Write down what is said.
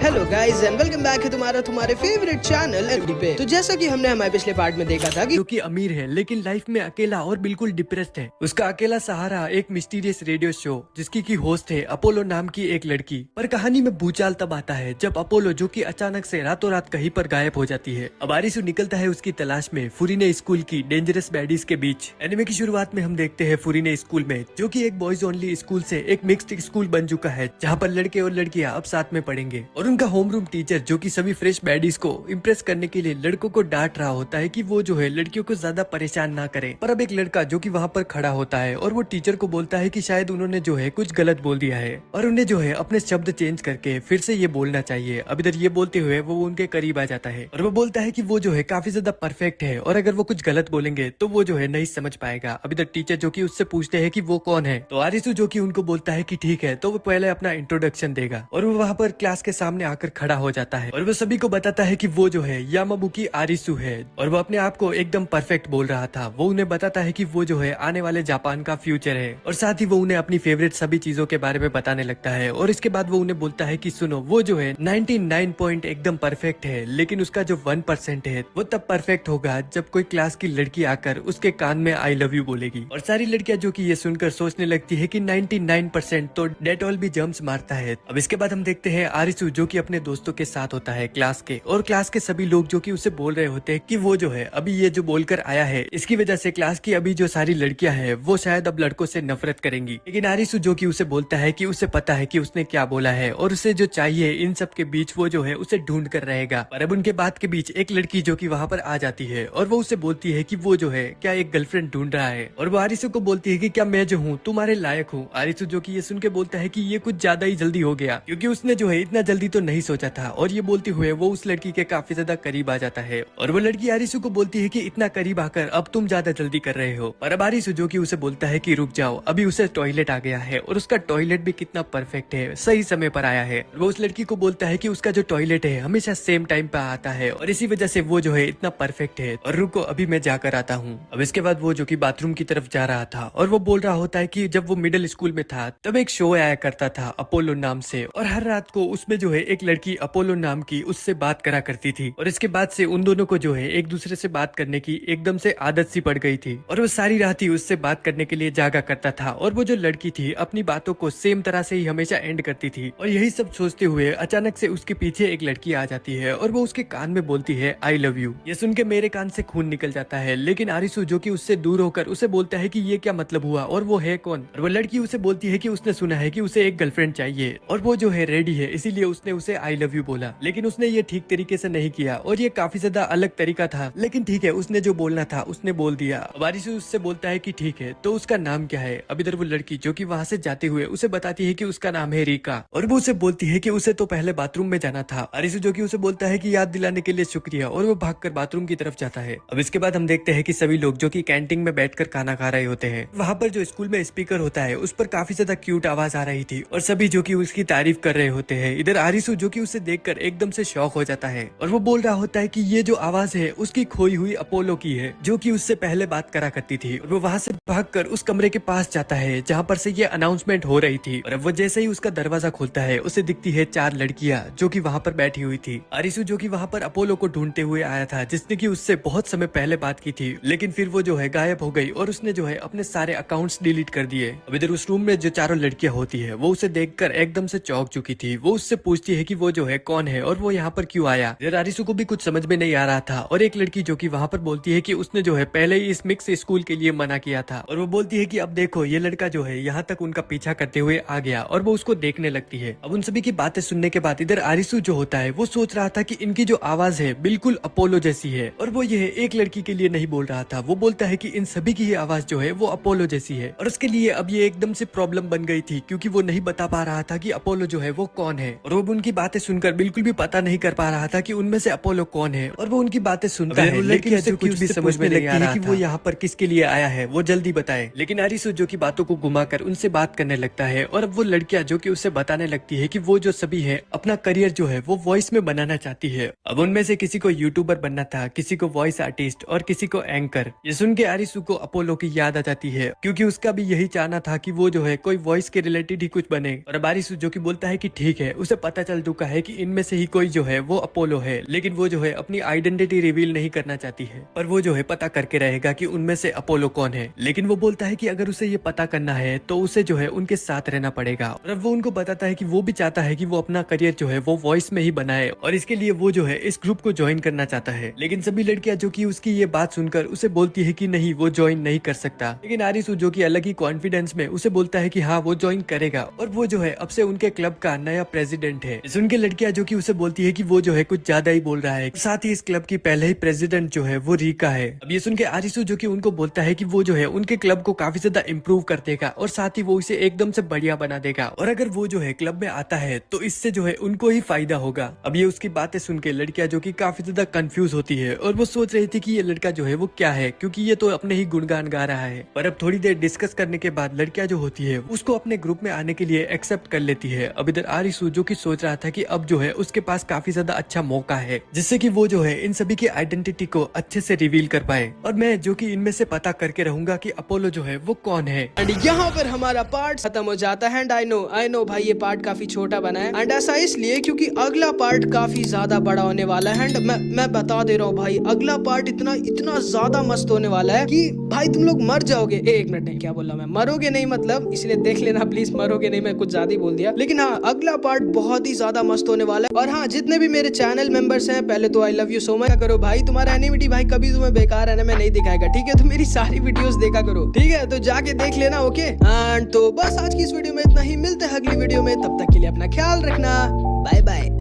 Hello guys and welcome back है तुम्हारे favourite channel FD पे। तो जैसा कि हमने हमारे पिछले पार्ट में देखा था कि जो कि अमीर है लेकिन लाइफ में अकेला और बिल्कुल डिप्रेस्ड है। उसका अकेला सहारा एक मिस्टीरियस रेडियो शो जिसकी की होस्ट है अपोलो नाम की एक लड़की। पर कहानी में भूचाल तब आता है जब अपोलो जो कि अचानक से रातों रात कहीं पर गायब हो जाती है। अब आरिसू निकलता है उसकी तलाश में फुरीने स्कूल की डेंजरस बैडीज के बीच। एनिमे की शुरुआत में हम देखते हैं फुरीने स्कूल में, जो कि एक बॉयज ओनली स्कूल से एक मिक्स्ड स्कूल बन चुका है, जहाँ पर लड़के और लड़कियां अब साथ में पढ़ेंगे। और उनका होमरूम टीचर जो कि सभी फ्रेश बैडीज को इम्प्रेस करने के लिए लड़कों को डांट रहा होता है कि वो जो है लड़कियों को ज्यादा परेशान ना करे। पर अब एक लड़का जो कि वहाँ पर खड़ा होता है और वो टीचर को बोलता है कि शायद उन्होंने जो है कुछ गलत बोल दिया है और उन्हें जो है अपने शब्द चेंज करके फिर से ये बोलना चाहिए। अब इधर ये बोलते हुए वो उनके करीब आ जाता है और वो बोलता है कि वो जो है काफी ज्यादा परफेक्ट है और अगर वो कुछ गलत बोलेंगे तो वो जो है नहीं समझ पाएगा। अब इधर टीचर जो कि उससे पूछते हैं कि वो कौन है, तो आरिसू जो कि उनको बोलता है कि ठीक है, तो वो पहले अपना इंट्रोडक्शन देगा और वो वहाँ पर क्लास के सामने आकर खड़ा हो जाता है और वो सभी को बताता है कि वो जो है यामाबुकी आरिसू है और वो अपने आप को एकदम परफेक्ट बोल रहा था। वो उन्हें बताता है कि वो जो है आने वाले जापान का फ्यूचर है और साथ ही वो उन्हें अपनी फेवरेट सभी चीजों के बारे में बताने लगता है। और इसके बाद वो उन्हें बोलता है कि सुनो, वो जो है 99 पॉइंट एकदम परफेक्ट है, लेकिन उसका जो 1% है वो तब परफेक्ट होगा जब कोई क्लास की लड़की आकर उसके कान में आई लव यू बोलेगी। और सारी लड़कियां जो कि ये सुनकर सोचने लगती है कि 99% तो डेटॉल भी जम्स मारता है। अब इसके बाद हम देखते हैं आरिसू जो कि अपने दोस्तों के साथ होता है क्लास के, और क्लास के सभी लोग जो कि उसे बोल रहे होते हैं कि वो जो है अभी ये जो बोलकर आया है इसकी वजह से क्लास की अभी जो सारी लड़कियां हैं वो शायद अब लड़कों से नफरत करेंगी। लेकिन आरिसू जो कि उसे बोलता है कि उसे पता है कि उसने क्या बोला है और उसे जो चाहिए इन सब के बीच वो जो है उसे ढूंढ कर रहेगा। पर अब उनके बात के बीच एक लड़की जो कि वहाँ पर आ जाती है और वो उसे बोलती है कि वो जो है क्या एक गर्लफ्रेंड ढूंढ रहा है और वो आरिसू को बोलती है कि क्या मैं जो हूँ तुम्हारे लायक हूँ। आरिसू जो कि ये सुन के बोलता है कि ये कुछ ज्यादा ही जल्दी हो गया, क्योंकि उसने जो है इतना जल्दी तो नहीं सोचा था। और ये बोलते हुए वो उस लड़की के काफी ज्यादा करीब आ जाता है और वो लड़की आरिसू को बोलती है कि इतना करीब आकर अब तुम ज्यादा जल्दी कर रहे हो। पर अब आरिसू जो कि उसे बोलता है कि रुक जाओ, अभी उसे टॉयलेट आ गया है और उसका टॉयलेट भी कितना परफेक्ट है, सही समय पर आया है। वो उस लड़की को बोलता है कि उसका जो टॉयलेट है हमेशा सेम टाइम पे आता है और इसी वजह से वो जो है इतना परफेक्ट है, और रुको अभी मैं जाकर आता हूँ। अब इसके बाद वो जो कि बाथरूम की तरफ जा रहा था और वो बोल रहा होता है कि जब वो मिडिल स्कूल में था तब एक शो आया करता था अपोलो नाम से, और हर रात को उसमें जो है एक लड़की अपोलो नाम की उससे बात करा करती थी। और इसके बाद से उन दोनों को जो है एक दूसरे से बात करने की एकदम से आदत सी पड़ गई थी और वो सारी रात ही उससे बात करने के लिए जागा करता था। और वो जो लड़की थी अपनी बातों को सेम तरह से ही हमेशा एंड करती थी। और यही सब सोचते हुए अचानक से उसके पीछे एक लड़की आ जाती है और वो उसके कान में बोलती है आई लव यू। ये सुन के मेरे कान से खून निकल जाता है, लेकिन आरिसू जो कि उससे दूर होकर उसे बोलता है कि ये क्या मतलब हुआ और वो है कौन। और वो लड़की उसे बोलती है कि उसने सुना है कि उसे एक गर्लफ्रेंड चाहिए और वो जो है रेडी है, इसीलिए उसने उसे आई लव यू बोला। लेकिन उसने ये ठीक तरीके से नहीं किया और ये काफी ज्यादा अलग तरीका था, लेकिन ठीक है उसने जो बोलना था उसने बोल दिया। अब आरिसू उससे बोलता है कि ठीक है तो उसका नाम क्या है। अब इधर वो लड़की जो कि वहाँ से जाते हुए उसे बताती है कि उसका नाम है रीका और वो उसे बोलती है कि उसे तो पहले बाथरूम में जाना था। आरिसू जो कि उसे बोलता है कि याद दिलाने के लिए शुक्रिया, और वो भागकर बाथरूम की तरफ जाता है। अब इसके बाद हम देखते हैं कि सभी लोग जो कि कैंटीन में बैठकर खाना खा रहे होते हैं, वहाँ पर जो स्कूल में स्पीकर होता है उस पर काफी ज्यादा क्यूट आवाज आ रही थी और सभी जो कि उसकी तारीफ कर रहे होते हैं। इधर आरिसू जो कि उसे देखकर एकदम से शॉक हो जाता है और वो बोल रहा होता है कि ये जो आवाज है उसकी खोई हुई अपोलो की है, जो कि उससे पहले बात करा करती थी। और वो वहाँ से भागकर उस कमरे के पास जाता है जहाँ पर से ये अनाउंसमेंट हो रही थी। और अब वो जैसे ही उसका दरवाजा खोलता है उसे दिखती है 4 लड़कियां जो कि वहाँ पर बैठी हुई थी। आरिसू जो कि वहाँ पर अपोलो को ढूंढते हुए आया था, जिसने की उससे बहुत समय पहले बात की थी, लेकिन फिर वो जो है गायब हो गई और उसने जो है अपने सारे अकाउंट्स डिलीट कर दिए। अब इधर उस रूम में जो चारों लड़कियां होती है वो उसे देखकर एकदम से चौंक चुकी थी। वो उससे पूछती है कि वो जो है कौन है और वो यहाँ पर क्यों आया। इधर आरिसू को भी कुछ समझ में नहीं आ रहा था और एक लड़की जो कि वहाँ पर बोलती है कि उसने जो है पहले ही इस मिक्स स्कूल के लिए मना किया था, और वो बोलती है कि अब देखो ये लड़का जो है यहाँ तक उनका पीछा करते हुए आ गया, और वो उसको देखने लगती है। अब उन सभी की बातें सुनने के बाद इधर आरिसू जो होता है वो सोच रहा था कि इनकी जो आवाज है बिल्कुल अपोलो जैसी है, और वो ये एक लड़की के लिए नहीं बोल रहा था। वो बोलता है कि इन सभी की आवाज जो है वो अपोलो जैसी है, और उसके लिए अब ये एकदम से प्रॉब्लम बन गई थी क्योंकि वो नहीं बता पा रहा था कि अपोलो जो है वो कौन है। और वो उनकी बातें सुनकर बिल्कुल भी पता नहीं कर पा रहा था कि उनमें से अपोलो कौन है। और वो उनकी बातें सुनता है, लेकिन उसे कुछ भी समझ में नहीं आ रहा कि वो यहाँ पर किसके लिए आया है, वो जल्दी बताए। लेकिन आरिसू जो की बातों को घुमाकर उनसे बात करने लगता है और अब वो लड़कियां जो कि उससे बताने लगती है कि वो जो सभी है अपना करियर जो है वो वॉइस में बनाना चाहती है। अब उनमें से किसी को यूट्यूबर बनना था, किसी को वॉइस आर्टिस्ट और किसी को एंकर। ये सुन के आरिसू को अपोलो की याद आ जाती है, क्योंकि उसका भी यही चाहना था कि वो जो है कोई वॉइस के रिलेटेड ही कुछ बने। और अब आरिसू जो कि बोलता है कि ठीक है, उसे पता चल चल चुका है कि इनमें से ही कोई जो है वो अपोलो है, लेकिन वो जो है अपनी आइडेंटिटी रिवील नहीं करना चाहती है, पर वो जो है पता करके रहेगा कि उनमें से अपोलो कौन है। लेकिन वो बोलता है कि अगर उसे ये पता करना है तो उसे जो है उनके साथ रहना पड़ेगा। और अब वो उनको बताता है कि वो भी चाहता है कि वो अपना करियर जो है वो वॉइस में ही बनाए, और इसके लिए वो जो है इस ग्रुप को ज्वाइन करना चाहता है। लेकिन सभी लड़कियां जो कि उसकी ये बात सुनकर उसे बोलती है कि नहीं, वो ज्वाइन नहीं कर सकता। लेकिन आरिसू जो कि अलग ही कॉन्फिडेंस में उसे बोलता है कि हाँ, वो ज्वाइन करेगा, और वो जो है अब से उनके क्लब का नया प्रेसिडेंट है। सुन के लड़कियां जो कि उसे बोलती है कि वो जो है कुछ ज्यादा ही बोल रहा है, साथ ही इस क्लब की पहले ही प्रेसिडेंट जो है वो रीका है। अब ये सुन के आरिसू जो कि उनको बोलता है कि वो जो है उनके क्लब को काफी ज्यादा इम्प्रूव कर देगा, और साथ ही वो इसे एकदम से बढ़िया बना देगा, और अगर वो जो है क्लब में आता है तो इससे जो है उनको ही फायदा होगा। अब ये उसकी बातें सुन के लड़कियां जो कि काफी ज्यादा कंफ्यूज होती है, और वो सोच रही थी कि ये लड़का जो है वो क्या है, क्योंकि ये तो अपने ही गुणगान गा रहा है। पर अब थोड़ी देर डिस्कस करने के बाद लड़कियां जो होती है उसको अपने ग्रुप में आने के लिए एक्सेप्ट कर लेती है। अब इधर आरिसू जो कि सोच रहा था कि अब जो है उसके पास काफी ज्यादा अच्छा मौका है जिससे कि वो जो है इन सभी की आइडेंटिटी को अच्छे से रिवील कर पाए, और मैं जो कि इनमें से पता करके रहूंगा कि अपोलो जो है वो कौन है। एंड यहाँ पर हमारा पार्ट खत्म हो जाता है। एंड आई नो भाई ये पार्ट काफी छोटा बना है, एंड ऐसा इसलिए क्योंकि अगला पार्ट काफी ज्यादा बड़ा होने वाला है। एंड मैं बता दे रहा हूँ भाई, अगला पार्ट इतना ज्यादा मस्त होने वाला है कि भाई तुम लोग मर जाओगे। एक मिनट, नहीं क्या बोल रहा मैं, मरोगे नहीं मतलब, इसलिए देख लेना प्लीज, मरोगे नहीं, मैं कुछ ज्यादा ही बोल दिया। लेकिन हाँ, अगला पार्ट बहुत ही ज्यादा मस्त होने वाला है। और हाँ, जितने भी मेरे चैनल मेंबर्स हैं, पहले तो I love you so much करो भाई, तुम्हारा एनिमिटी भाई कभी तुम्हें बेकार है ना मैं नहीं दिखाएगा, ठीक है? तो मेरी सारी वीडियोस देखा करो, ठीक है? तो जाके देख लेना, ओके? एंड तो बस आज की इस वीडियो में इतना ही, मिलते हैं अगली वीडियो में, तब तक के लिए अपना ख्याल रखना, बाय बाय।